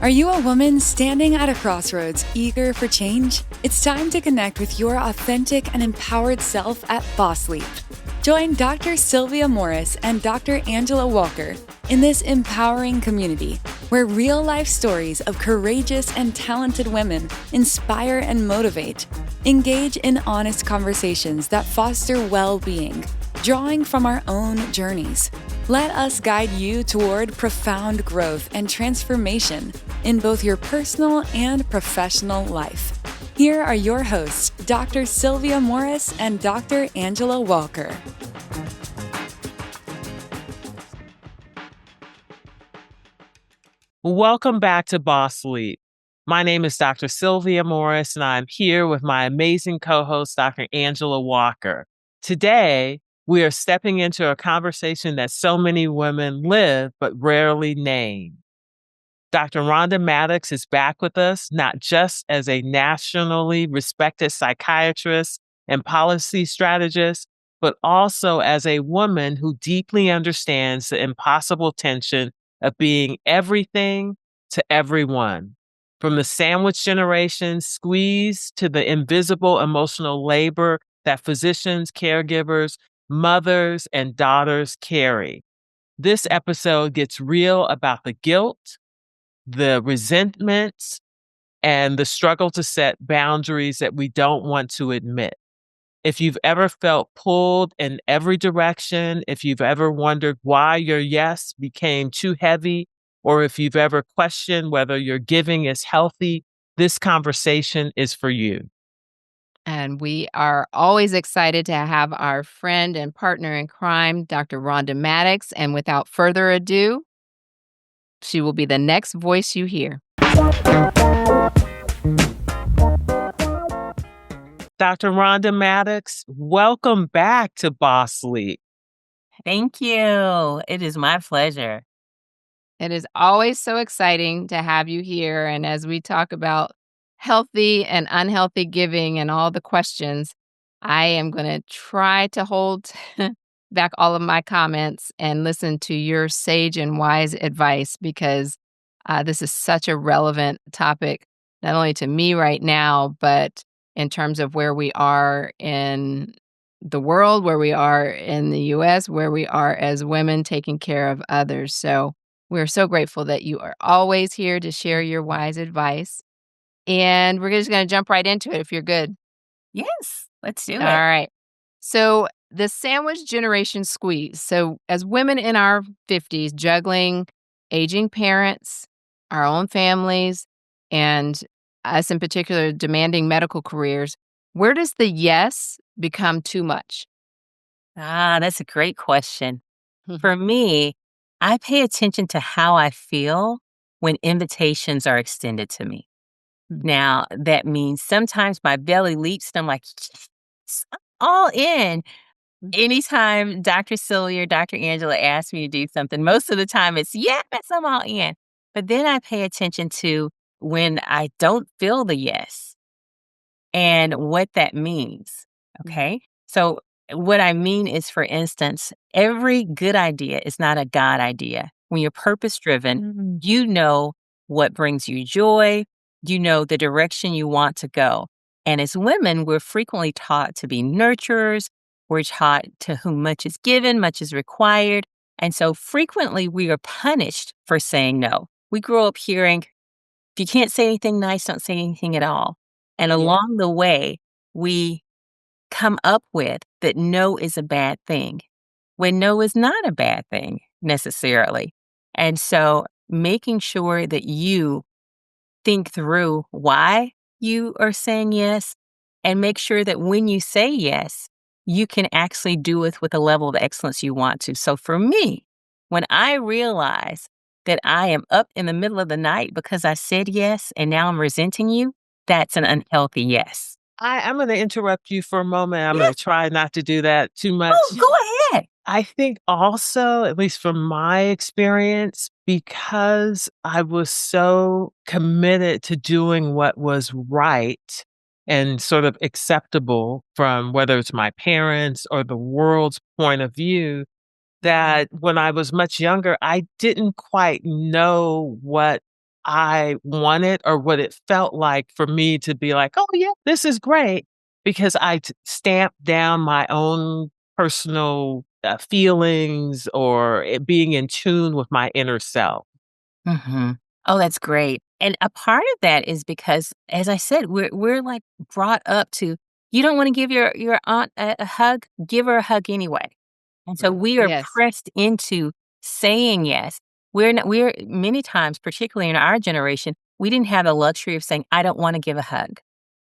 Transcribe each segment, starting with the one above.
Are you a woman standing at a crossroads, eager for change? It's time to connect with your authentic and empowered self at Boss Leap. Join Dr. Sylvia Morris and Dr. Angela Walker in this empowering community where real-life stories of courageous and talented women inspire and motivate. Engage in honest conversations that foster well-being, drawing from our own journeys. Let us guide you toward profound growth and transformation in both your personal and professional life. Here are your hosts, Dr. Sylvia Morris and Dr. Angela Walker. Welcome back to Boss Leap. My name is Dr. Sylvia Morris, and I'm here with my amazing co-host, Dr. Angela Walker. Today, we are stepping into a conversation that so many women live but rarely name. Dr. Rhonda Mattox is back with us, not just as a nationally respected psychiatrist and policy strategist, but also as a woman who deeply understands the impossible tension of being everything to everyone. From the sandwich generation squeeze to the invisible emotional labor that physicians, caregivers, mothers, and daughters carry. This episode gets real about the guilt, the resentments, and the struggle to set boundaries that we don't want to admit. If you've ever felt pulled in every direction, if you've ever wondered why your yes became too heavy, or if you've ever questioned whether your giving is healthy, this conversation is for you. And we are always excited to have our friend and partner in crime, Dr. Rhonda Mattox. And without further ado, she will be the next voice you hear. Dr. Rhonda Mattox, welcome back to Boss Leap. Thank you. It is my pleasure. It is always so exciting to have you here. And as we talk about healthy and unhealthy giving and all the questions, I am going to try to hold back all of my comments and listen to your sage and wise advice because this is such a relevant topic, not only to me right now, but in terms of where we are in the world, where we are in the U.S., where we are as women taking care of others. So we're so grateful that you are always here to share your wise advice. And we're just going to jump right into it if you're good. Yes, let's do it. All right. So the sandwich generation squeeze. So as women in our 50s, juggling aging parents, our own families, and us in particular demanding medical careers, where does the yes become too much? That's a great question. For me, I pay attention to how I feel when invitations are extended to me. Now, that means sometimes my belly leaps and I'm like, yes, I'm all in. Anytime Dr. Sylvia or Dr. Angela asks me to do something, most of the time it's, yes, I'm all in. But then I pay attention to when I don't feel the yes and what that means. Okay. So what I mean is, for instance, every good idea is not a God idea. When you're purpose driven, you know what brings you joy. You know the direction you want to go. And as women, we're frequently taught to be nurturers. We're taught to whom much is given, much is required. And so frequently we are punished for saying no. We grow up hearing, if you can't say anything nice, don't say anything at all. And along the way, we come up with that no is a bad thing, when no is not a bad thing necessarily. And so making sure that you think through why you are saying yes and make sure that when you say yes, you can actually do it with a level of excellence you want to. So for me, when I realize that I am up in the middle of the night because I said yes and now I'm resenting you, that's an unhealthy yes. I'm going to interrupt you for a moment. I'm going to try not to do that too much. Oh, go ahead. I think also, at least from my experience, because I was so committed to doing what was right and sort of acceptable from whether it's my parents or the world's point of view, that when I was much younger, I didn't quite know what I wanted or what it felt like for me to be like, oh, yeah, this is great, because I stamped down my own personal feelings or it being in tune with my inner self. Mhm. Oh, that's great. And a part of that is because, as I said, we're like brought up to, you don't want to give your aunt a hug, give her a hug anyway. And so we are Yes. pressed into saying yes. We're many times, particularly in our generation, we didn't have the luxury of saying, I don't want to give a hug.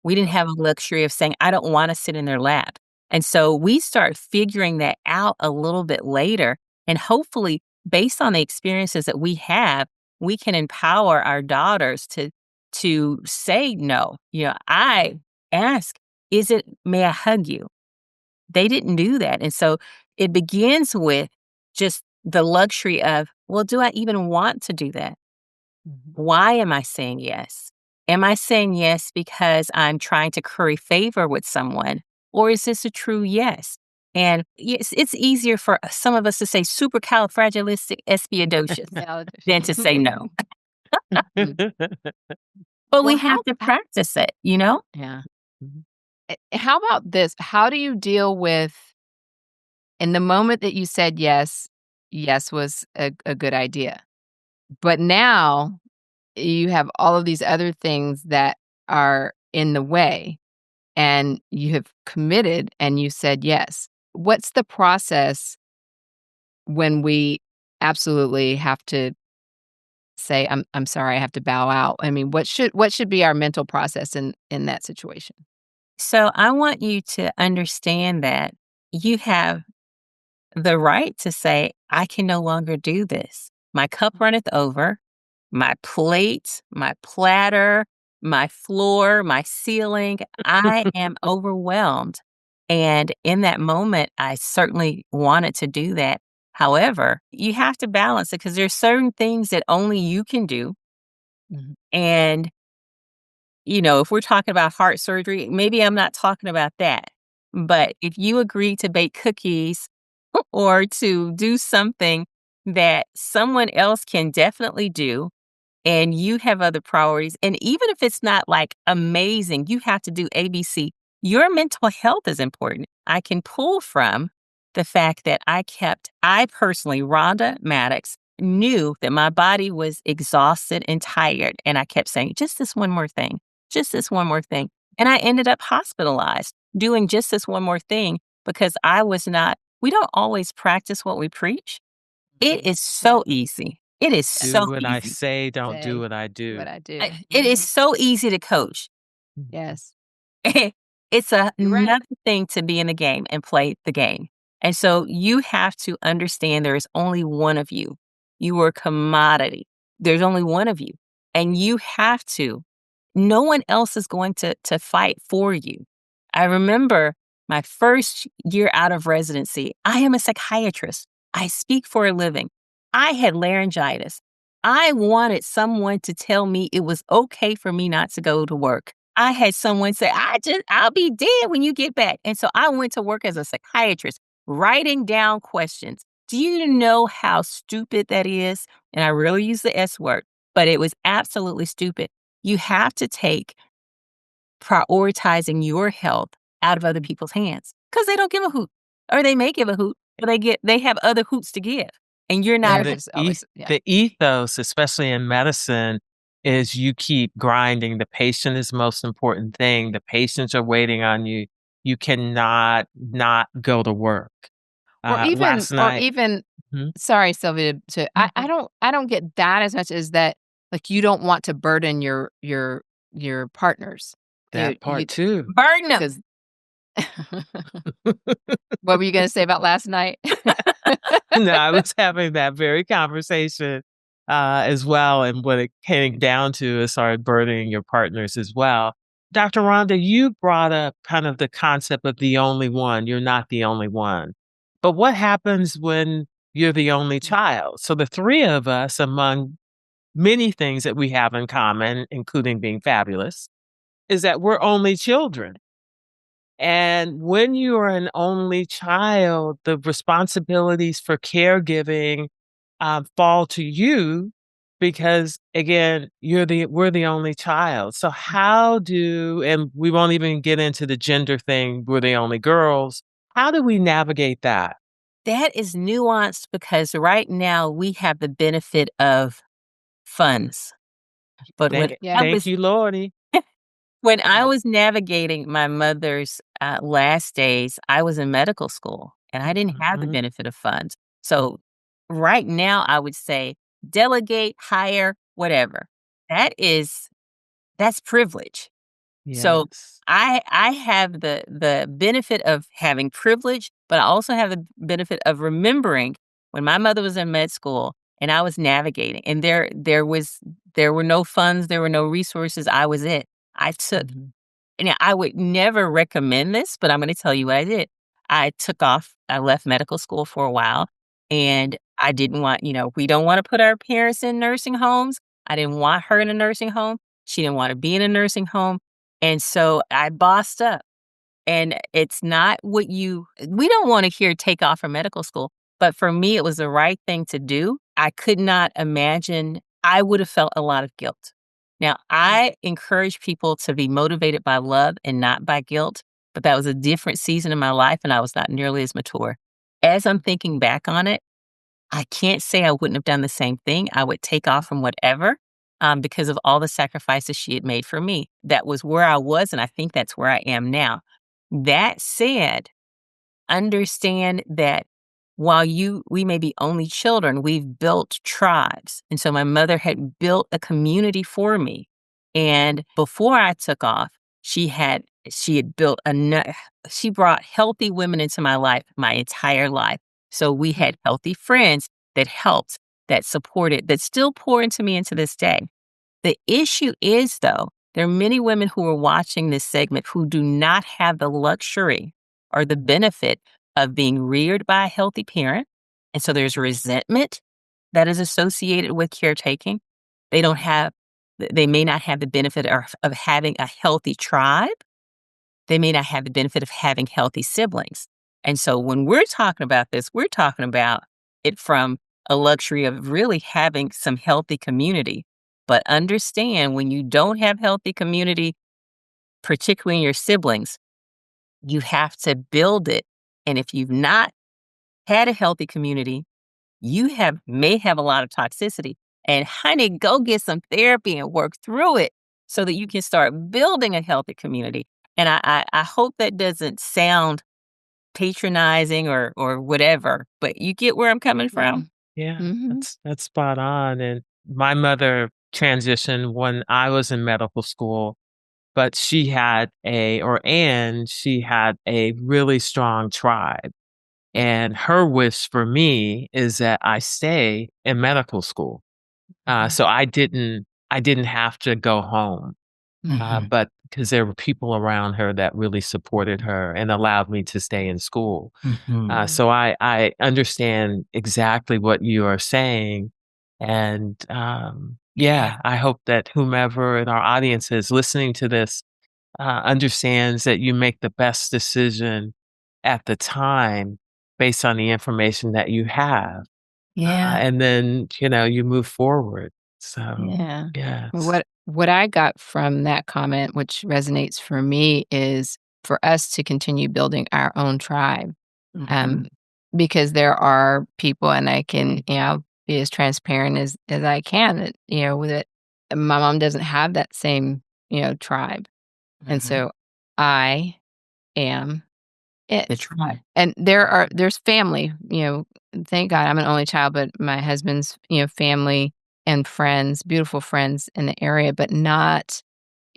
We didn't have a luxury of saying, I don't want to sit in their lap. And so we start figuring that out a little bit later. And hopefully, based on the experiences that we have, we can empower our daughters to say no. I ask, may I hug you? They didn't do that. And so it begins with just the luxury of, well, do I even want to do that? Why am I saying yes? Am I saying yes because I'm trying to curry favor with someone? Or is this a true yes? And yes, it's easier for some of us to say supercalifragilisticexpialidocious than to say no. But we Well, have to practice it, yeah. Mhm. How about this? How do you deal with in the moment that you said yes, yes was a good idea. But now you have all of these other things that are in the way and you have committed and you said yes. What's the process when we absolutely have to say, I'm sorry, I have to bow out? I mean, what should be our mental process in that situation? So I want you to understand that you have the right to say, I can no longer do this. My cup runneth over. My plate, my platter, my floor, my ceiling, I am overwhelmed. And in that moment, I certainly wanted to do that. However, you have to balance it because there's certain things that only you can do. Mhm. And if we're talking about heart surgery, maybe I'm not talking about that. But if you agree to bake cookies or to do something that someone else can definitely do, and you have other priorities, and even if it's not like amazing, you have to do ABC, your mental health is important. I can pull from the fact that I personally, Rhonda Mattox, knew that my body was exhausted and tired. And I kept saying, just this one more thing, just this one more thing. And I ended up hospitalized doing just this one more thing because we don't always practice what we preach. It is so easy. It is Do so what I easy. say, don't do Say what I what do. I do. It is so easy to coach. Mhm. Yes. It's You're right. another thing to be in the game and play the game. And so you have to understand there is only one of you. You are a commodity. There's only one of you. And you have to. No one else is going to fight for you. I remember my first year out of residency. I am a psychiatrist. I speak for a living. I had laryngitis. I wanted someone to tell me it was okay for me not to go to work. I had someone say, I'll be dead when you get back. And so I went to work as a psychiatrist, writing down questions. Do you know how stupid that is? And I really use the S word, but it was absolutely stupid. You have to take prioritizing your health out of other people's hands because they don't give a hoot, or they may give a hoot, but they have other hoots to give, and you're not. And There's just always yeah. the ethos, especially in medicine, is you keep grinding. The patient is the most important thing. The patients are waiting on you. You cannot not go to work. Or even Last or night. even Mhm. sorry, Sylvia, to I don't get that as much as that, like, you don't want to burden your partners. That You part too. Burden them. 'cause what were you gonna say about last night? No, I was having that very conversation as well. And what it came down to is started burdening your partners as well. Dr. Rhonda, you brought up kind of the concept of the only one. You're not the only one. But what happens when you're the only child? So the three of us, among many things that we have in common, including being fabulous, is that we're only children. And when you are an only child, the responsibilities for caregiving fall to you. because again, we're the only child. So and we won't even get into the gender thing, we're the only girls. How do we navigate that? That is nuanced because right now we have the benefit of funds. But Yeah. Thank you, Lordy. when I was navigating my mother's last days, I was in medical school and I didn't have the Mhm. benefit of funds. So right now, I would say delegate, hire, whatever. That's privilege. So Yes. I have the benefit of having privilege, but I also have the benefit of remembering when my mother was in med school and I was navigating, and there were no funds, there were no resources. I was it. I took Mhm. and I would never recommend this, but I'm going to tell you what I did. I took off. I left medical school for a while, and I didn't want, we don't want to put our parents in nursing homes. I didn't want her in a nursing home. She didn't want to be in a nursing home. And so I bossed up. And it's not we don't want to hear take off from medical school, but for me, it was the right thing to do. I could not imagine, I would have felt a lot of guilt. Now, I encourage people to be motivated by love and not by guilt, but that was a different season in my life and I was not nearly as mature. As I'm thinking back on it, I can't say I wouldn't have done the same thing. I would take off from whatever because of all the sacrifices she had made for me. That was where I was, and I think that's where I am now. That said, understand that while we may be only children, we've built tribes. And so my mother had built a community for me. And before I took off, she had built she brought healthy women into my life my entire life. So we had healthy friends that helped, that supported, that still pour into me into this day. The issue is, though, there are many women who are watching this segment who do not have the luxury or the benefit of being reared by a healthy parent. And so there's resentment that is associated with caretaking. They don't have, they may not have the benefit of having a healthy tribe. They may not have the benefit of having healthy siblings. And so when we're talking about this, we're talking about it from a luxury of really having some healthy community. But understand when you don't have healthy community, particularly in your siblings, you have to build it. And if you've not had a healthy community, may have a lot of toxicity. And honey, go get some therapy and work through it so that you can start building a healthy community. And I hope that doesn't sound patronizing or whatever, but you get where I'm coming from? Yeah, Mhm. that's spot on. And my mother transitioned when I was in medical school, but she had a really strong tribe. And her wish for me is that I stay in medical school. So I didn't have to go home. Mhm, But because there were people around her that really supported her and allowed me to stay in school. mhm. So I understand exactly what you are saying. And Yeah, yeah, I hope that whomever in our audience is listening to this understands that you make the best decision at the time based on the information that you have. yeah, And then, you move forward. So, Yeah. yes. What I got from that comment, which resonates for me, is for us to continue building our own tribe. mhm, Um, because there are people, and I can, be as transparent as I can that, that my mom doesn't have that same, tribe. And mhm. so I am The it. tribe. And there's family, thank God I'm an only child, but my husband's, family and friends, beautiful friends in the area, but not,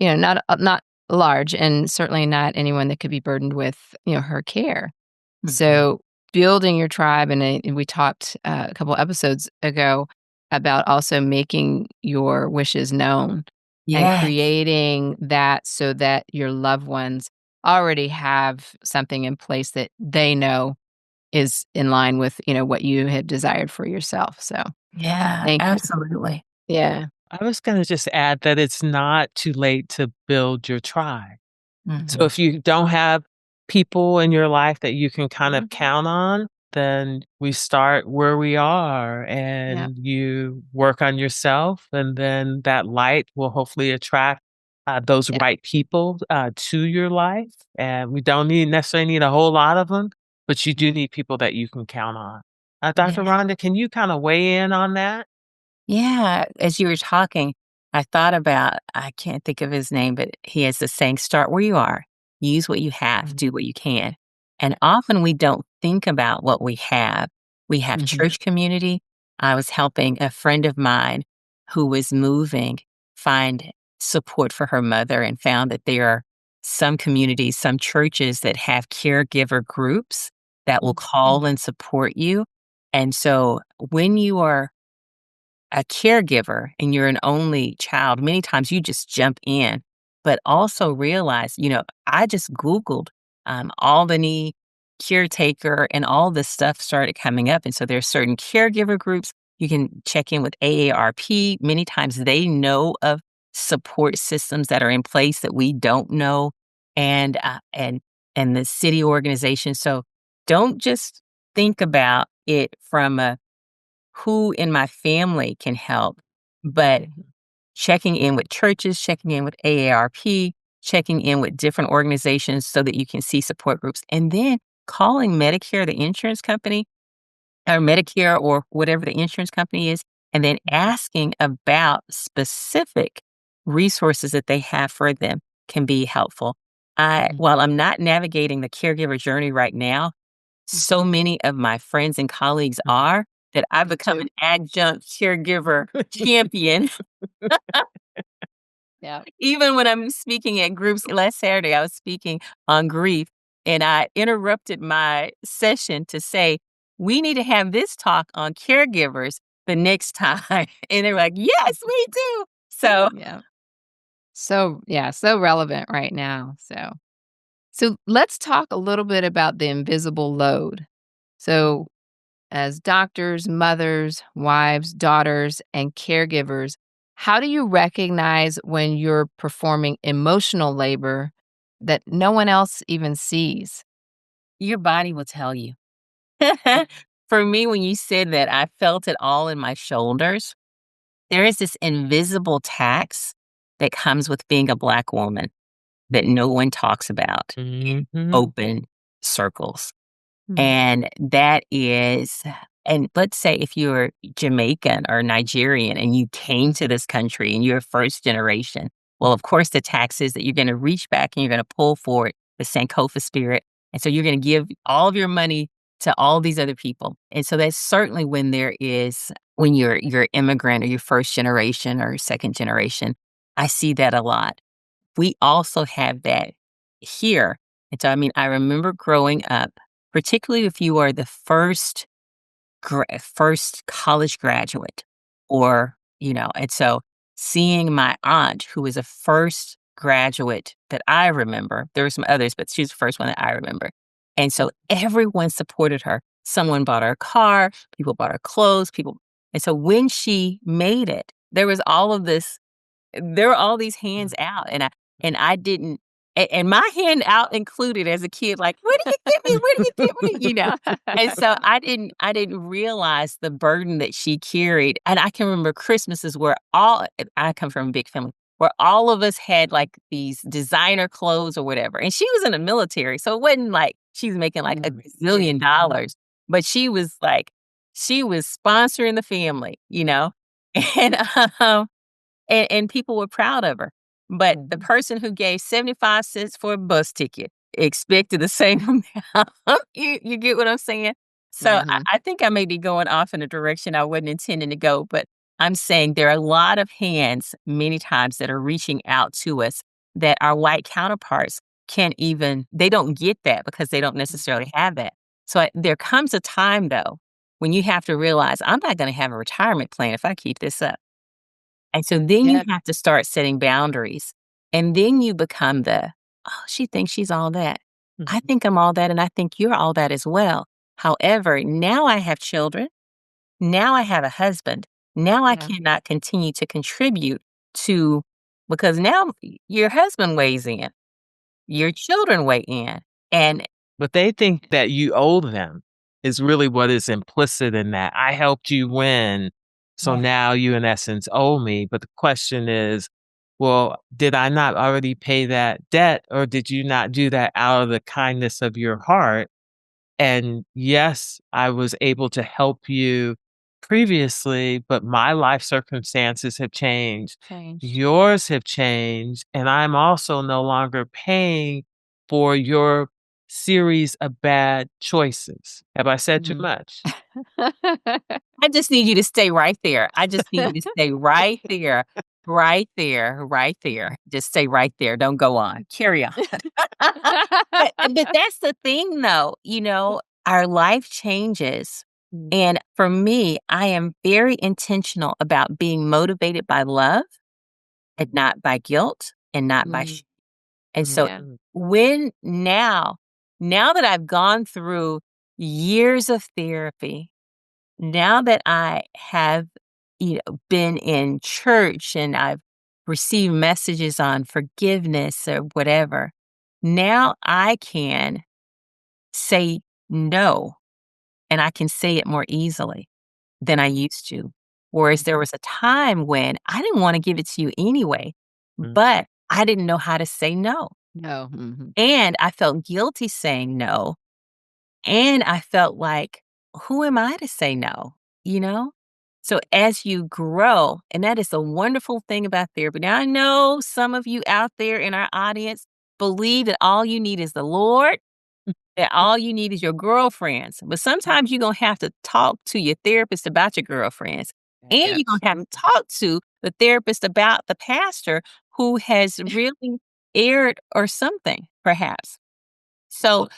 not large, and certainly not anyone that could be burdened with, her care. Mhm. So building your tribe, and we talked a couple episodes ago about also making your wishes known and Yes, creating that so that your loved ones already have something in place that they know is in line with, what you had desired for yourself. So yeah, thank you. absolutely. Yeah. I was going to just add that it's not too late to build your tribe. So Mhm, if you don't have people in your life that you can kind of Mhm. count on, then we start where we are Yeah. and you work on yourself, and then that light will hopefully attract those Yeah. right people to your life. And we don't necessarily need a whole lot of them, but you do need people that you can count on. Dr. Yeah. Rhonda, can you kind of weigh in on that? Yeah, as you were talking, I thought about I can't think of his name, but he has the saying, "Start where you are, use what you have, do what you can." And often we don't think about what we have. We have Mhm. church community. I was helping a friend of mine who was moving find support for her mother and found that there are some communities, some churches that have caregiver groups that will call and support you. And so when you are a caregiver and you're an only child, many times you just jump in, but also realize, I just Googled Albany caretaker and all this stuff started coming up. And so there's certain caregiver groups. You can check in with AARP. Many times they know of support systems that are in place that we don't know, and the city organization. So don't just think about it from a who in my family can help, but checking in with churches, checking in with AARP, checking in with different organizations so that you can see support groups, and then calling Medicare, the insurance company, or Medicare or whatever the insurance company is, and then asking about specific resources that they have for them can be helpful. While I'm not navigating the caregiver journey right now, so many of my friends and colleagues are that I've become an adjunct caregiver champion. Yeah. Even when I'm speaking at groups, last Saturday, I was speaking on grief and I interrupted my session to say, we need to have this talk on caregivers the next time. And they're like, yes, we do. So, Yeah. So, yeah, so relevant right now. So let's talk a little bit about the invisible load. So, as doctors, mothers, wives, daughters, and caregivers, how do you recognize when you're performing emotional labor that no one else even sees? your body will tell you. For me, when you said that, I felt it all in my shoulders. There is this invisible tax that comes with being a Black woman that no one talks about in Mhm. open circles. Mm. And that is, and let's say if you're Jamaican or Nigerian and you came to this country and you're first generation, well, of course, the tax is that you're going to reach back and you're going to pull forward the Sankofa spirit. And so you're going to give all of your money to all these other people. And so that's certainly when when you're immigrant or you're first generation or second generation. I see that a lot. We also have that here. And so, I mean, I remember growing up, particularly if you are the first college graduate or, and so seeing my aunt who was a first graduate that I remember, there were some others, but she's the first one that I remember. And so everyone supported her. Someone bought her a car, people bought her clothes, people. And so when she made it, there were all these hands out and I didn't and my hand out included as a kid, like, "Where do you get me? Where do you get me?" And so I didn't realize the burden that she carried, and I can remember Christmases where I come from a big family, where all of us had, like, these designer clothes or whatever, and she was in the military, so it wasn't like she was making, like, a gazillion dollars, but she was sponsoring the family. And, um and people were proud of her. But the person who gave 75 cents for a bus ticket expected the same amount. You get what I'm saying? So I Mhm. I think I may be going off in a direction I wasn't intending to go, but I'm saying there are a lot of hands many times that are reaching out to us that our white counterparts they don't get that because they don't necessarily have that. So there comes a time though when you have to realize I'm not going to have a retirement plan if I keep this up. And so then you Yeah. have to start setting boundaries. And then you become oh, she thinks she's all that. I think I'm all that, and I think you're all that as well. However, now I have children. Now I have a husband. Now I Yeah. cannot continue to contribute to, because now your husband weighs in, your children weigh in. And But they think that you owe them. is really what is implicit in that. I helped you win. So Yeah. now you, in essence, owe me. But the question is, well, did I not already pay that debt, or did you not do that out of the kindness of your heart? And yes, I was able to help you previously, but my life circumstances have changed. Changed. Yours have changed, and I'm also no longer paying for your series of bad choices. Have I said too Mhm. much? I just need you to stay right there. I just need you to stay right there, right there, right there. Just stay right there. Don't go on. Carry on. But that's the thing, though. Our life changes. Mm. And for me, I am very intentional about being motivated by love and not by guilt and not by Mm. and so Yeah. when now that I've gone through years of therapy, now that I have, been in church and I've received messages on forgiveness or whatever, now I can say no, and I can say it more easily than I used to. Whereas there was a time when I didn't want to give it to you anyway, Mm. but I didn't know how to say no. No. Mhm. And I felt guilty saying no. And I felt like, who am I to say no? You know? So as you grow, and that is a wonderful thing about therapy. Now, I know some of you out there in our audience believe that all you need is the Lord, that all you need is your girlfriends. But sometimes you're going to have to talk to your therapist about your girlfriends. And Yep. you're going to have to talk to the therapist about the pastor who has really erred or something, perhaps. So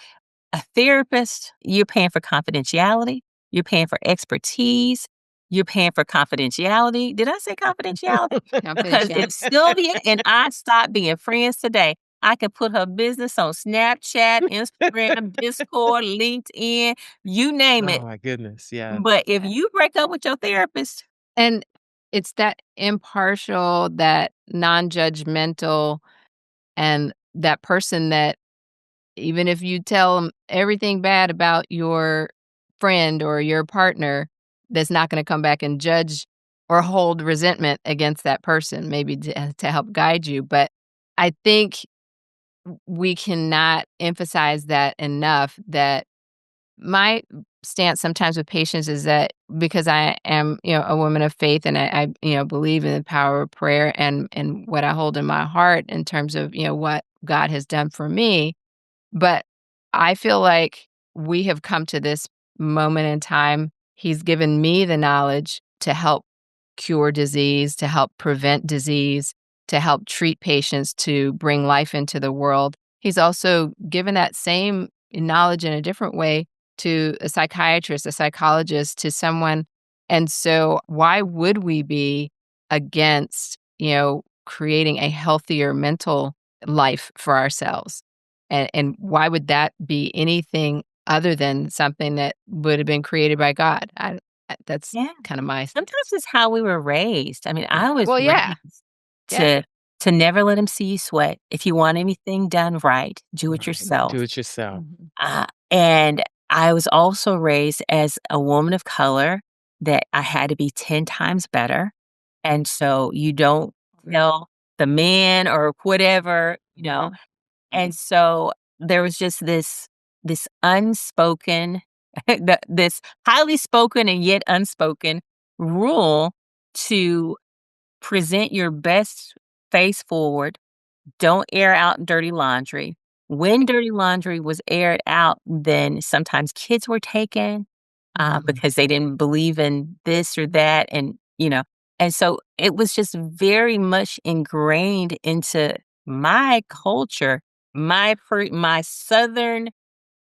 a therapist, you're paying for confidentiality, you're paying for expertise, you're paying for confidentiality. Did I say confidentiality? Because if Confidentiality. Sylvia and I stop being friends today, I can put her business on Snapchat, Instagram, Discord, LinkedIn, you name Oh it. my goodness. Yeah. But if Yeah. you break up with your therapist, And it's that impartial, that non-judgmental, and that person that even if you tell them everything bad about your friend or your partner, that's not gonna come back and judge or hold resentment against that person, maybe to help guide you. But I think we cannot emphasize that enough, that my stance sometimes with patients is that because I am, a woman of faith, and I believe in the power of prayer and what I hold in my heart in terms of, what God has done for me. But I feel like we have come to this moment in time. He's given me the knowledge to help cure disease, to help prevent disease, to help treat patients, to bring life into the world. He's also given that same knowledge in a different way to a psychiatrist, a psychologist, to someone. And so, why would we be against, creating a healthier mental life for ourselves? And why would that be anything other than something that would have been created by God? That's yeah, kinda my sometimes it's how we were raised. I mean, yeah. I was Well, yeah, raised yeah, to never let him see you sweat. If you want anything done right, do it Right. yourself. Do it yourself. mhm, And I was also raised as a woman of color that I had to be 10 times better. And so you don't tell the man or whatever, mhm, And so there was just this unspoken, this highly spoken and yet unspoken rule to present your best face forward. Don't air out dirty laundry. When dirty laundry was aired out, then sometimes kids were taken mhm. because they didn't believe in this or that. And so it was just very much ingrained into my culture, my Southern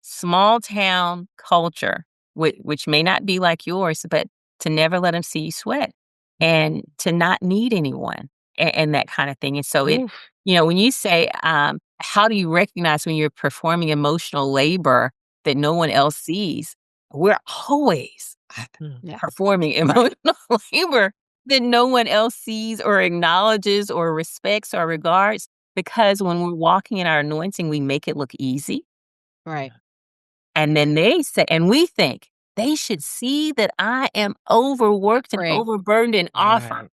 small town culture, which may not be like yours, but to never let them see you sweat and to not need anyone and that kind of thing. And so Oof. when you say, how do you recognize when you're performing emotional labor that no one else sees? We're always Mm. Yeah, performing emotional labor that no one else sees or acknowledges or respects or regards because when we're walking in our anointing, we make it look easy. right. And then they say, and we think they should see that I am overworked and Right. overburdened and offer. Right.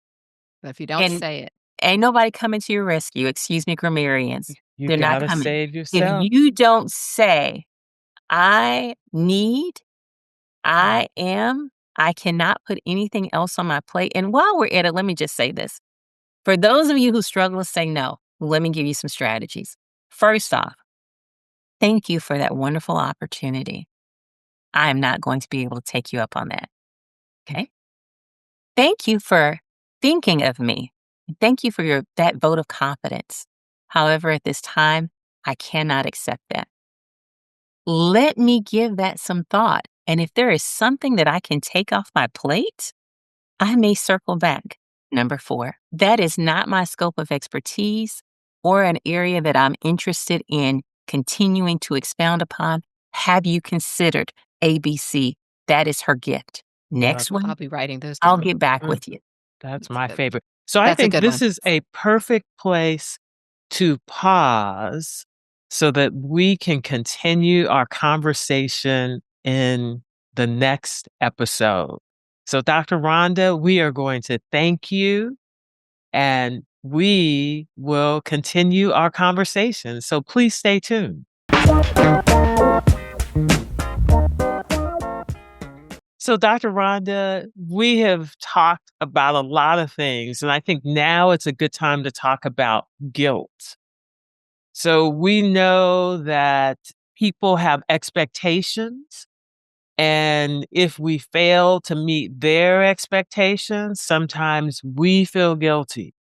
But if you don't And say it, ain't nobody coming to your rescue. Excuse me, grammarians. You They're not gotta coming. save If yourself. you don't say, I need, I am, I cannot put anything else on my plate. And while we're at it, let me just say this. For those of you who struggle to say no, let me give you some strategies. First off, thank you for that wonderful opportunity. I am not going to be able to take you up on that. Okay? Thank you for thinking of me. Thank you for that vote of confidence. However, at this time, I cannot accept that. Let me give that some thought. And if there is something that I can take off my plate, I may circle back. Number 4, that is not my scope of expertise or an area that I'm interested in continuing to expound upon. Have you considered ABC? That is her gift. Next Yep. I'll one, be writing those I'll down. get back with you. That's That's my good. favorite. So I That's a think good this one. is a perfect place to pause so that we can continue our conversation in the next episode. So, Dr. Rhonda, we are going to thank you and we will continue our conversation. So please stay tuned. So, Dr. Rhonda, we have talked about a lot of things, and I think now it's a good time to talk about guilt. So, we know that people have expectations, and if we fail to meet their expectations, sometimes we feel guilty.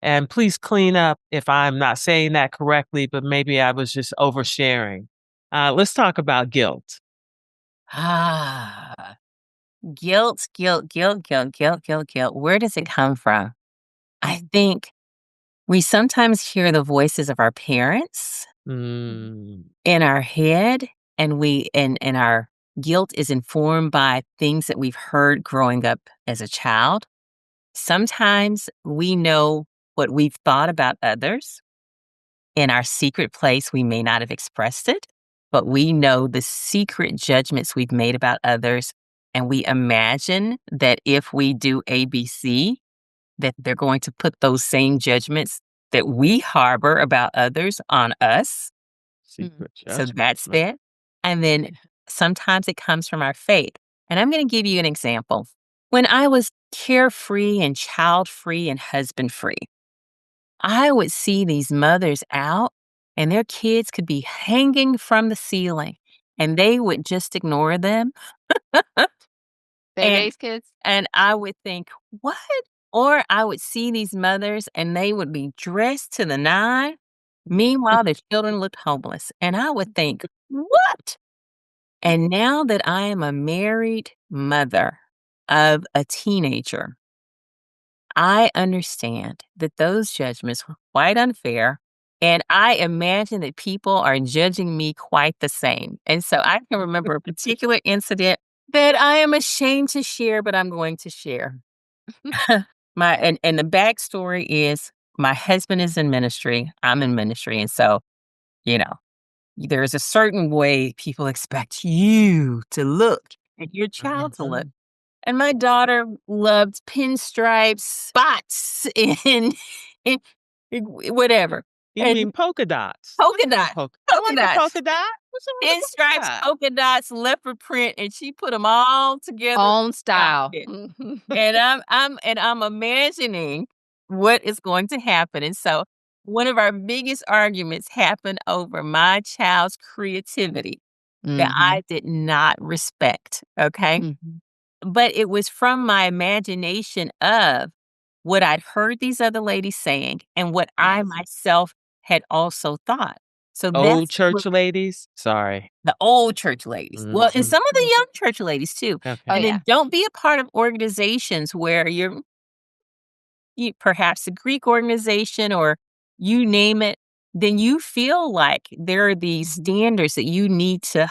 And please clean up if I'm not saying that correctly, but maybe I was just oversharing. Let's talk about guilt. Ah, guilt, guilt, guilt, guilt, guilt, guilt, guilt. Where does it come from? I think we sometimes hear the voices of our parents Mm, in our head, and and our guilt is informed by things that we've heard growing up as a child. Sometimes we know what we've thought about others. In our secret place, we may not have expressed it, but we know the secret judgments we've made about others. And we imagine that if we do ABC, that they're going to put those same judgments that we harbor about others on us. secret So judgment. that's that. And then sometimes it comes from our faith. And I'm going to give you an example. When I was carefree and child free and husband free, I would see these mothers out and their kids could be hanging from the ceiling and they would just ignore them. They And raise kids? and I would think, "What?" Or I would see these mothers and they would be dressed to the nine. Meanwhile, the children looked homeless. And I would think, "What?" And now that I am a married mother of a teenager, I understand that those judgments were quite unfair. And I imagine that people are judging me quite the same. And so I can remember a particular incident that I am ashamed to share, but I'm going to share. And the backstory is my husband is in ministry. I'm in ministry. And so, you know, there's a certain way people expect you to look and your child to look. And my daughter loved pinstripes, spots, in whatever. You And mean polka dots? polka dots, I polka like a dots, polka dot. What's wrong with a polka pinstripes, dot? polka dots, leopard print, and she put them all together. Own style. Outfit. And I'm imagining what is going to happen. And so one of our biggest arguments happened over my child's creativity that I did not respect. Okay. But it was from my imagination of what I'd heard these other ladies saying and what I myself had also thought. So Old that's church ladies? Sorry. the old church ladies. Well, and Mhm. some of the young church ladies too. Oh, Okay. And yeah. then don't be a part of organizations where you perhaps a Greek organization or you name it, then you feel like there are these standards that you need to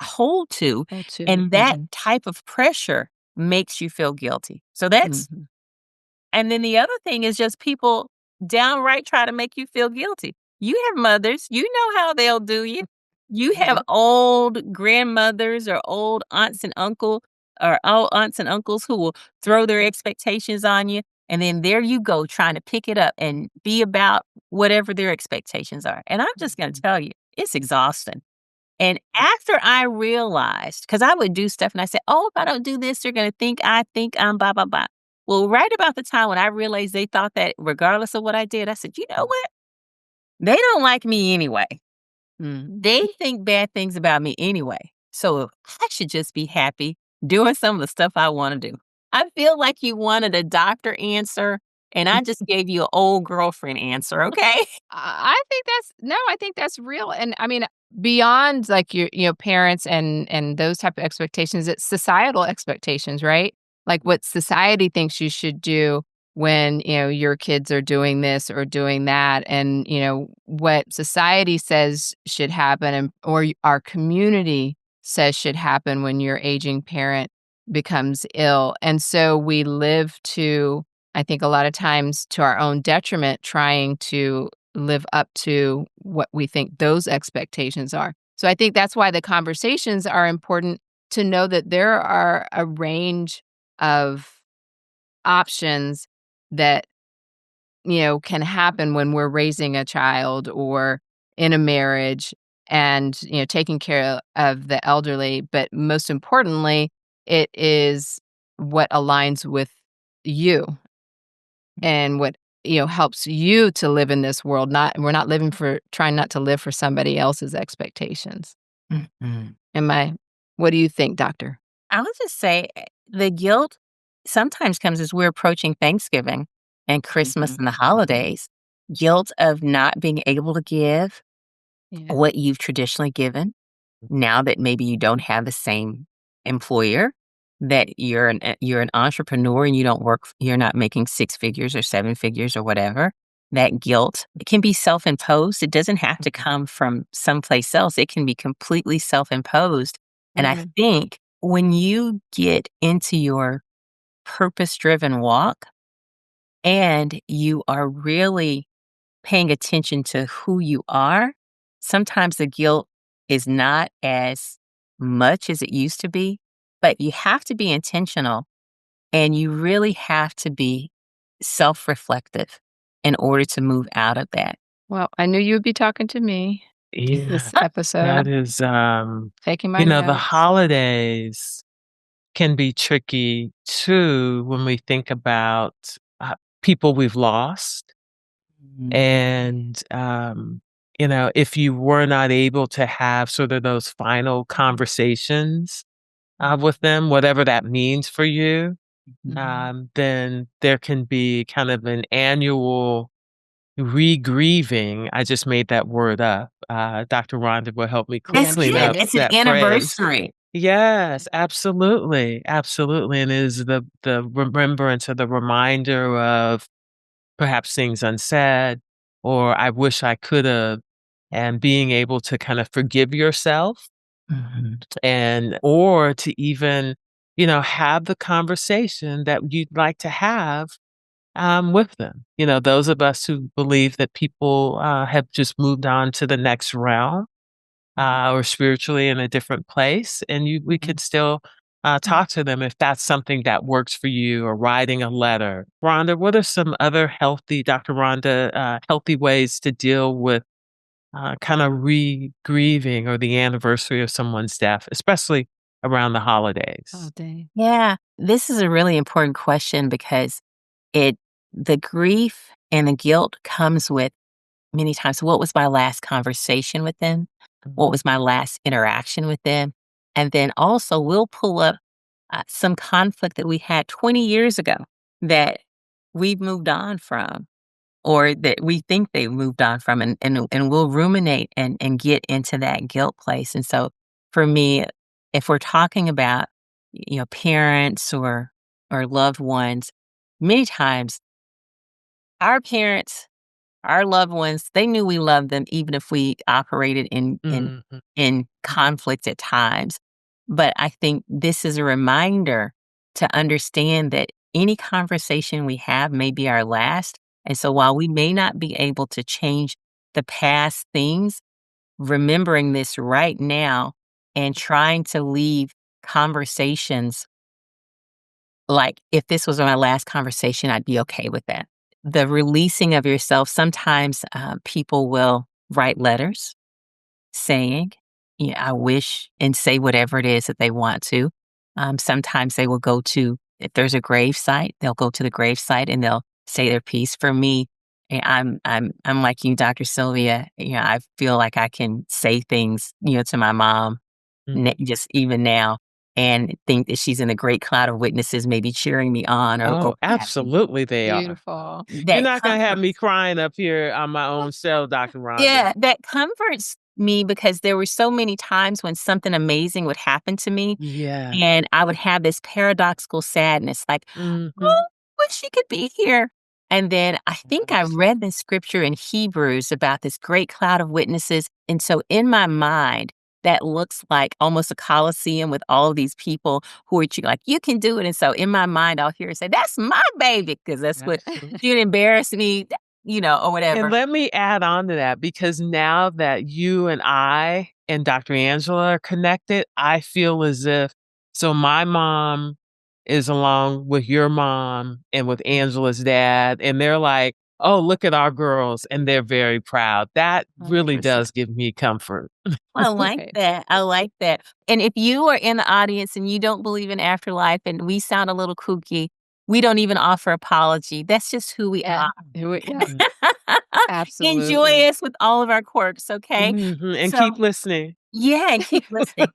hold to, Oh, too. and that type of pressure makes you feel guilty. So that's and then the other thing is just people downright try to make you feel guilty. You have mothers, you know how they'll do you. You have old grandmothers or old aunts and uncles who will throw their expectations on you, and then there you go trying to pick it up and be about whatever their expectations are. And I'm just gonna tell you, it's exhausting. And after I realized, because I would do stuff and I said, "Oh, if I don't do this, they're gonna think I think I'm blah, blah, blah." Well, right about the time when I realized they thought that regardless of what I did, I said, "You know what? They don't like me anyway. They think bad things about me anyway. So I should just be happy doing some of the stuff I want to do." I feel like you wanted a doctor answer, and I just gave you an old girlfriend answer, okay? I think that's real, and I mean, beyond, like, your parents and those type of expectations, it's societal expectations, right? Like, what society thinks you should do when, your kids are doing this or doing that, and, what society says should happen our community says should happen when your aging parent becomes ill, and so we live to, I think, a lot of times to our own detriment, trying to live up to what we think those expectations are. So I think that's why the conversations are important, to know that there are a range of options that, can happen when we're raising a child or in a marriage and, taking care of the elderly. But most importantly, it is what aligns with you and what, helps you to live in this world. We're not living for trying not to live for somebody else's expectations. Mhm. Am I What do you think, doctor? I would just say the guilt sometimes comes as we're approaching Thanksgiving and Christmas and the holidays. Guilt of not being able to give Yeah. what you've traditionally given now that maybe you don't have the same employer, that you're an entrepreneur and you don't you're not making six figures or seven figures or whatever. That guilt, it can be self-imposed. It doesn't have to come from someplace else. It can be completely self-imposed. And I Mhm. think when you get into your purpose-driven walk and you are really paying attention to who you are, sometimes the guilt is not as much as it used to be, but you have to be intentional and you really have to be self reflective in order to move out of that. Well, I knew you would be talking to me Yeah, this episode, that is, taking my the notes. holidays can be tricky too when we think about people we've lost. Mm. And, if you were not able to have sort of those final conversations with them, whatever that means for you, then there can be kind of an annual re-grieving. I just made that word up. Dr. Rhonda will help me We That's clean it. up understand it. It's an that phrase. anniversary. Yes, absolutely, absolutely, and it is the remembrance or the reminder of perhaps things unsaid, or I wish I coulda, and being able to kind of forgive yourself Mhm. and or to even, have the conversation that you'd like to have, with them. Those of us who believe that people, have just moved on to the next realm, or spiritually in a different place, and we could still talk to them if that's something that works for you, or writing a letter. Rhonda, what are some other Dr. Rhonda, healthy ways to deal with kind of grieving or the anniversary of someone's death, especially around the All holidays? day. Yeah, this is a really important question because it the grief and the guilt comes with many times, what was my last conversation with them? What was my last interaction with them? And then also, we'll pull up some conflict that we had 20 years ago that we've moved on from, or that we think they moved on from, and we'll ruminate and get into that guilt place. And so, for me, if we're talking about parents or loved ones, many times our parents, our loved ones, they knew we loved them even if we operated Mhm. in conflict at times. But I think this is a reminder to understand that any conversation we have may be our last. And so while we may not be able to change the past things, remembering this right now and trying to leave conversations like, if this was my last conversation, I'd be okay with that. The releasing of yourself, sometimes people will write letters saying, yeah, I wish, and say whatever it is that they want to. Sometimes they will go to, if there's a grave site, they'll go to the grave site and they'll say their piece. For me, I'm like you, Dr. Sylvia. I feel like I can say things, to my mom, just even now, and think that she's in a great cloud of witnesses, maybe cheering me on or Oh, what have you. absolutely they are. Beautiful. You're That not gonna have comfort. me crying up here on my own show, Dr. Rhonda. Yeah, that comforts me because there were so many times when something amazing would happen to me, Yeah. and I would have this paradoxical sadness, like, Mhm. "Oh, wish she could be here." And then I think I Yes. read the scripture in Hebrews about this great cloud of witnesses, and so in my mind, that looks like almost a coliseum with all of these people who are like, "You can do it." And so in my mind, I'll hear her say, "That's my baby," because that's what Absolutely. she'd embarrass me, or And whatever. let me add on to that because now that you and I and Dr. Angela are connected, I feel as if so my mom is along with your mom and with Angela's dad, and they're like, "Oh, look at our girls," and they're very proud. That really 100%. does give me comfort. I like Right. that. I like that. And if you are in the audience and you don't believe in afterlife and we sound a little kooky, we don't even offer apology. That's just who we Yeah. are. Yep. Mm. Absolutely. Enjoy us with all of our quirks, okay? Mhm, and So, keep listening. yeah, and keep listening.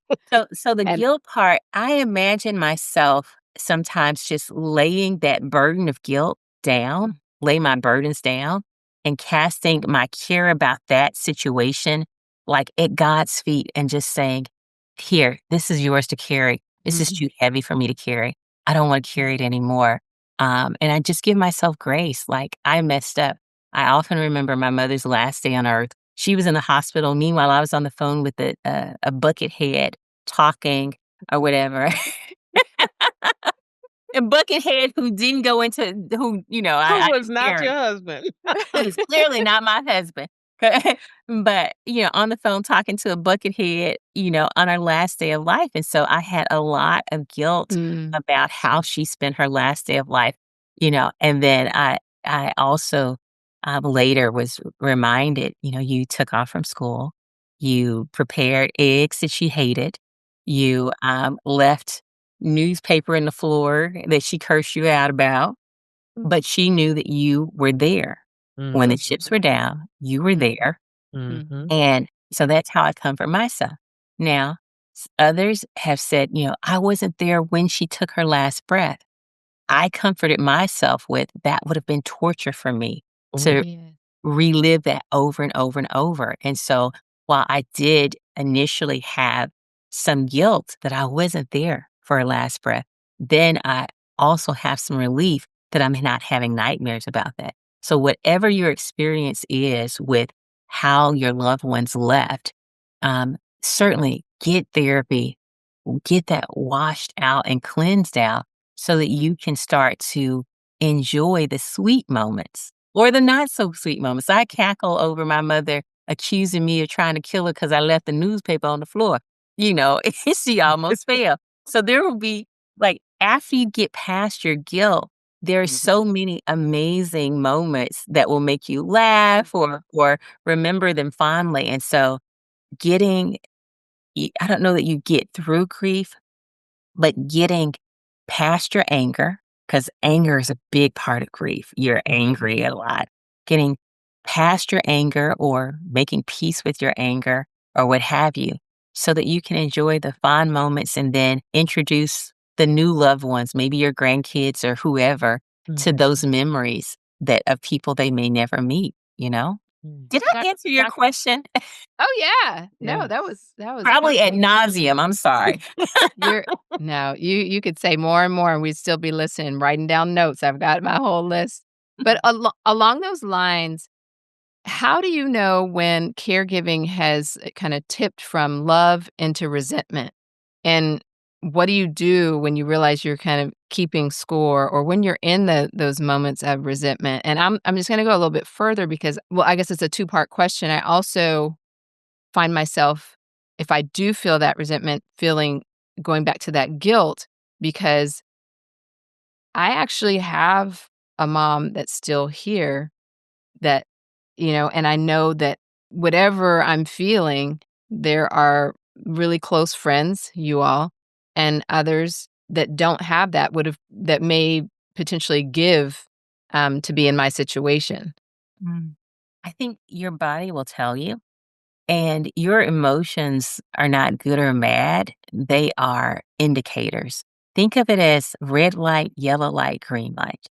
So the And guilt part, I imagine myself sometimes just laying that burden of guilt down, lay my burdens down, and casting my care about that situation like at God's feet and just saying, "Here, this is yours to carry. This is too heavy for me to carry. I don't want to carry it anymore." And I just give myself grace. Like, I messed up. I often remember my mother's last day on earth. She was in the hospital. Meanwhile, I was on the phone with a bucket head talking or whatever. A bucket head who didn't go into who, Who I was didn't not scare your him. husband? He's clearly not my husband. But, on the phone talking to a bucket head, on her last day of life. And so I had a lot of guilt mm, about how she spent her last day of life, and then I also later was reminded, you took off from school, you prepared eggs that she hated, you left newspaper in the floor that she cursed you out about, but she knew that you were there. When the Mhm, chips were down, you were mm, there, mhm. and so that's how I comfort myself. Now, others have said, "I wasn't there when she took her last breath." I comforted myself with, "That would have been torture for me Ooh. to yeah. relive that over and over and over." And so while I did initially have some guilt that I wasn't there for her last breath, then I also have some relief that I'm not having nightmares about that. So whatever your experience is with how your loved ones left, certainly get therapy, get that washed out and cleansed out so that you can start to enjoy the sweet moments or the not so sweet moments. I cackle over my mother accusing me of trying to kill her because I left the newspaper on the floor. She almost fell. So there will be, like, after you get past your guilt, there are so many amazing moments that will make you laugh or remember them fondly. And so getting, I don't know that you get through grief, but getting past your anger, because anger is a big part of grief. You're angry a lot. Getting past your anger or making peace with your anger or what have you, so that you can enjoy the fond moments and then introduce the new loved ones, maybe your grandkids or whoever, to Mhm, those memories that of people they may never meet, you know? mm. Did I Doc answer your doc question? Oh, yeah. No, that Yes. was that was Probably ad perfect. nauseum. I'm sorry. You're no, you could say more and more, and we'd still be listening, writing down notes. I've got my whole list. But along those lines, how do you know when caregiving has kinda tipped from love into resentment? And what do you do when you realize you're kind of keeping score or when you're in those moments of resentment? And I'm just gonna go a little bit further because well, I guess it's a two-part question. I also find myself, if I do feel that resentment, going back to that guilt, because I actually have a mom that's still here that, and I know that whatever I'm feeling, there are really close friends, you all, and others that don't have that may potentially give to be in my situation. Mm. I think your body will tell you, and your emotions are not good or mad. They are indicators. Think of it as red light, yellow light, green light.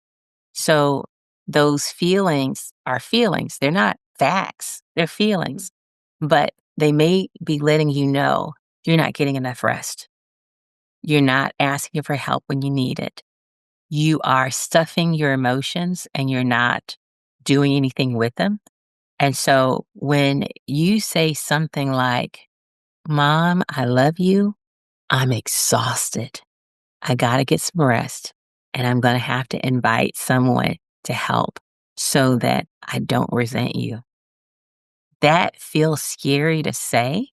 So those feelings are feelings. They're not facts, they're feelings, but they may be letting you know you're not getting enough rest. You're not asking for help when you need it. You are stuffing your emotions and you're not doing anything with them. And so when you say something like, Mom, I love you, I'm exhausted. I got to get some rest. And I'm going to have to invite someone to help so that I don't resent you. That feels scary to say,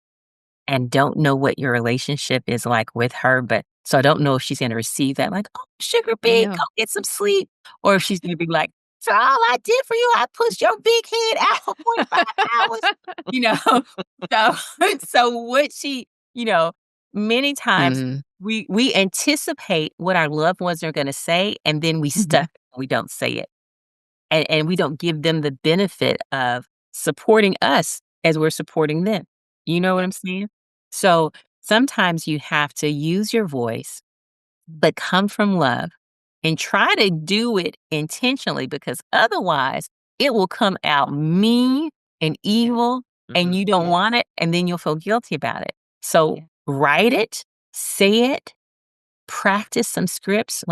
and don't know what your relationship is like with her. But so I don't know if she's going to receive that like, oh, sugar I big, know. go get some sleep. Or if she's going to be like, so all I did for you, I pushed your big head out for 45 hours. You know, so what she, many times Mm, we anticipate what our loved ones are going to say, and then we mhm. stuff it. We don't say it. And we don't give them the benefit of supporting us as we're supporting them. You know what I'm saying? So sometimes you have to use your voice, but come from love and try to do it intentionally because otherwise it will come out mean and evil and Mhm. you don't want it. And then you'll feel guilty about it. So Yeah. write it, say it, practice some scripts.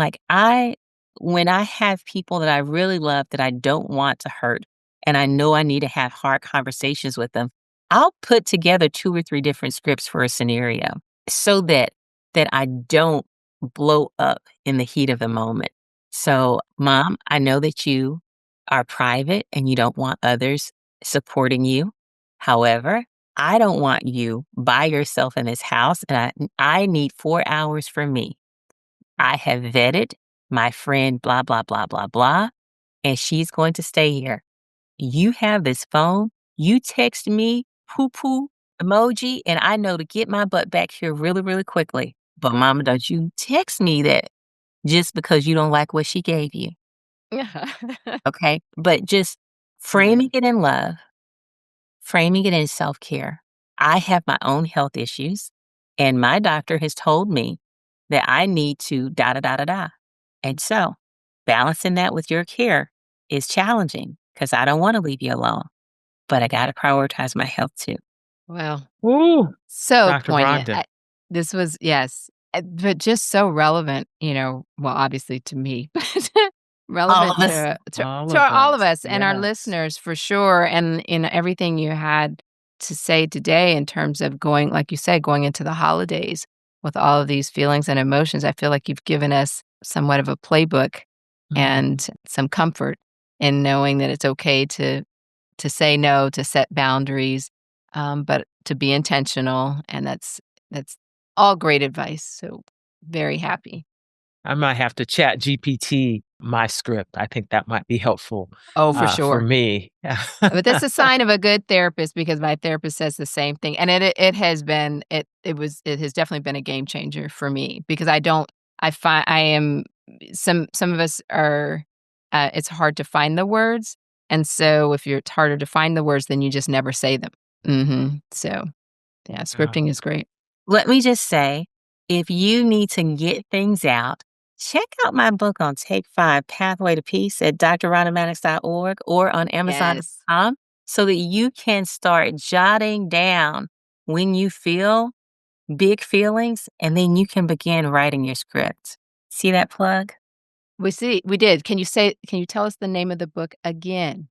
When I have people that I really love that I don't want to hurt, and I know I need to have hard conversations with them, I'll put together 2 or 3 different scripts for a scenario so that I don't blow up in the heat of the moment. So, Mom, I know that you are private and you don't want others supporting you. However, I don't want you by yourself in this house, and I need 4 hours for me. I have vetted my friend, blah, blah, blah, blah, blah, and she's going to stay here. You have this phone. You text me poo poo emoji, and I know to get my butt back here really, really quickly. But, Mama, don't you text me that just because you don't like what she gave you. Yeah. Okay. But just Yeah. framing it in love, framing it in self care. I have my own health issues, and my doctor has told me that I need to da da da da da. And so balancing that with your care is challenging because I don't want to leave you alone, but I got to prioritize my health too. Well, Ooh, so Dr. poignant. Brogdon. This was, yes, but just so relevant, well, obviously to me, but All relevant of us. All to of all of us. us and our Yes. listeners for sure. And in everything you had to say today in terms of going, like you said, going into the holidays with all of these feelings and emotions, I feel like you've given us somewhat of a playbook Mhm. and some comfort in knowing that it's okay to say no, to set boundaries, but to be intentional, and that's all great advice. So very happy. I might have to chat GPT my script. I think that might be helpful Oh, for for sure. me. But that's a sign of a good therapist because my therapist says the same thing, and it has been it has definitely been a game changer for me because I find I am some of us are it's hard to find the words, and so if it's harder to find the words, then you just never say them. So yeah, Yeah. scripting is great. Let me just say, if you need to get things out, check out my book on Take 5 Pathway to Peace at drrhondamattox.org or on Yes. amazon.com so that you can start jotting down when you feel big feelings and then you can begin writing your script. See that plug? We did. Can you tell us the name of the book again?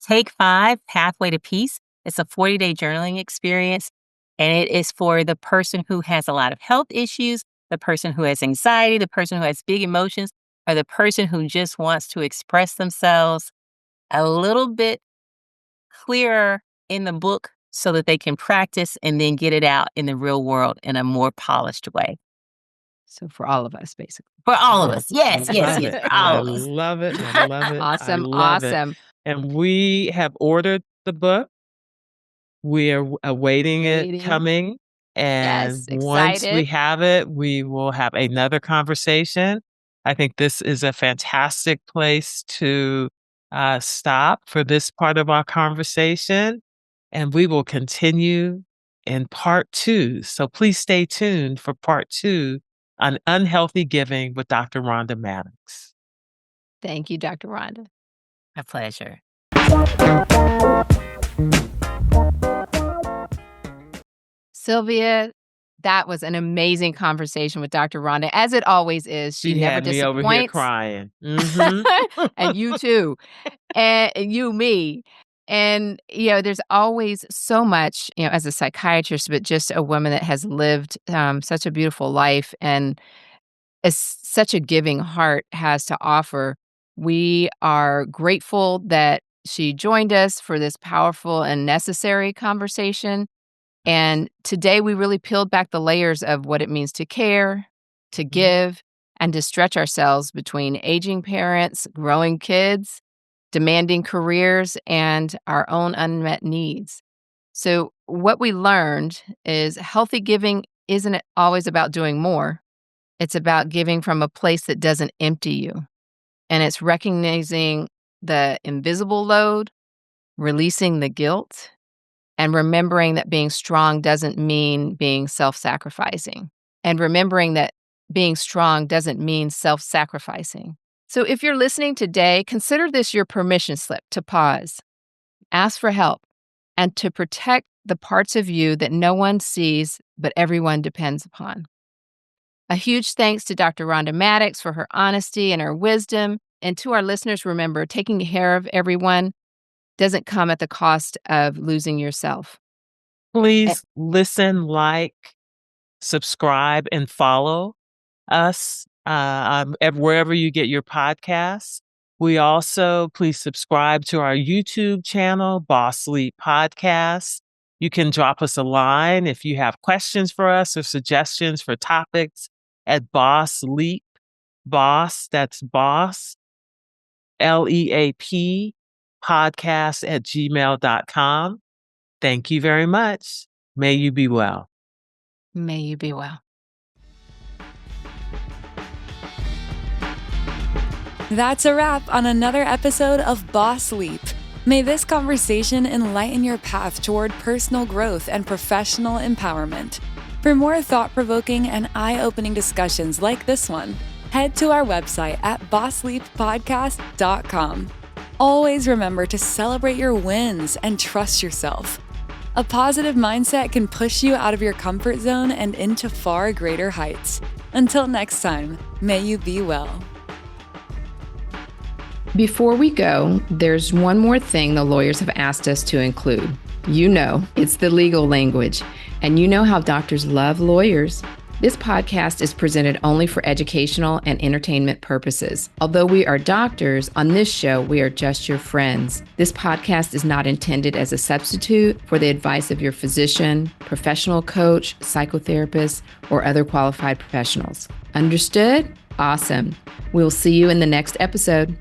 Take 5 Pathway to Peace. It's a 40-day journaling experience, and it is for the person who has a lot of health issues, the person who has anxiety, the person who has big emotions, or the person who just wants to express themselves a little bit clearer in the book so that they can practice and then get it out in the real world in a more polished way. So for all of us, basically. For all of us. Yes, I yes, love yes, it. for I all of us. love it. I love it. I Awesome, love it. awesome. And we have ordered the book. We are awaiting it coming. And Yes, once we excited. have it, we will have another conversation. I think this is a fantastic place to stop for this part of our conversation. And we will continue in part 2. So please stay tuned for part 2 on unhealthy giving with Dr. Rhonda Mattox. Thank you, Dr. Rhonda. My pleasure. Sylvia, that was an amazing conversation with Dr. Rhonda, as it always is. She never had me over here disappoints. crying. Mhm. And you too. And you, me. And, there's always so much, as a psychiatrist, but just a woman that has lived such a beautiful life and such a giving heart has to offer. We are grateful that she joined us for this powerful and necessary conversation. And today we really peeled back the layers of what it means to care, to give, and to stretch ourselves between aging parents, growing kids, demanding careers, and our own unmet needs. So what we learned is healthy giving isn't always about doing more. It's about giving from a place that doesn't empty you. And it's recognizing the invisible load, releasing the guilt, and remembering that being strong doesn't mean being self-sacrificing. And remembering that being strong doesn't mean self-sacrificing. So if you're listening today, consider this your permission slip to pause, ask for help, and to protect the parts of you that no one sees but everyone depends upon. A huge thanks to Dr. Rhonda Mattox for her honesty and her wisdom. And to our listeners, remember, taking care of everyone doesn't come at the cost of losing yourself. Please listen, like, subscribe, and follow us wherever you get your podcasts. We also, please subscribe to our YouTube channel, Boss Sleep Podcast. You can drop us a line if you have questions for us or suggestions for topics at Boss Leap, that's Boss, LEAP, podcast@gmail.com. Thank you very much. May you be well. May you be well. That's a wrap on another episode of Boss Leap. May this conversation enlighten your path toward personal growth and professional empowerment. For more thought-provoking and eye-opening discussions like this one, head to our website at bossleappodcast.com. Always remember to celebrate your wins and trust yourself. A positive mindset can push you out of your comfort zone and into far greater heights. Until next time, may you be well. Before we go, there's one more thing the lawyers have asked us to include. It's the legal language, and you know how doctors love lawyers. This podcast is presented only for educational and entertainment purposes. Although we are doctors, on this show, we are just your friends. This podcast is not intended as a substitute for the advice of your physician, professional coach, psychotherapist, or other qualified professionals. Understood? Awesome. We'll see you in the next episode.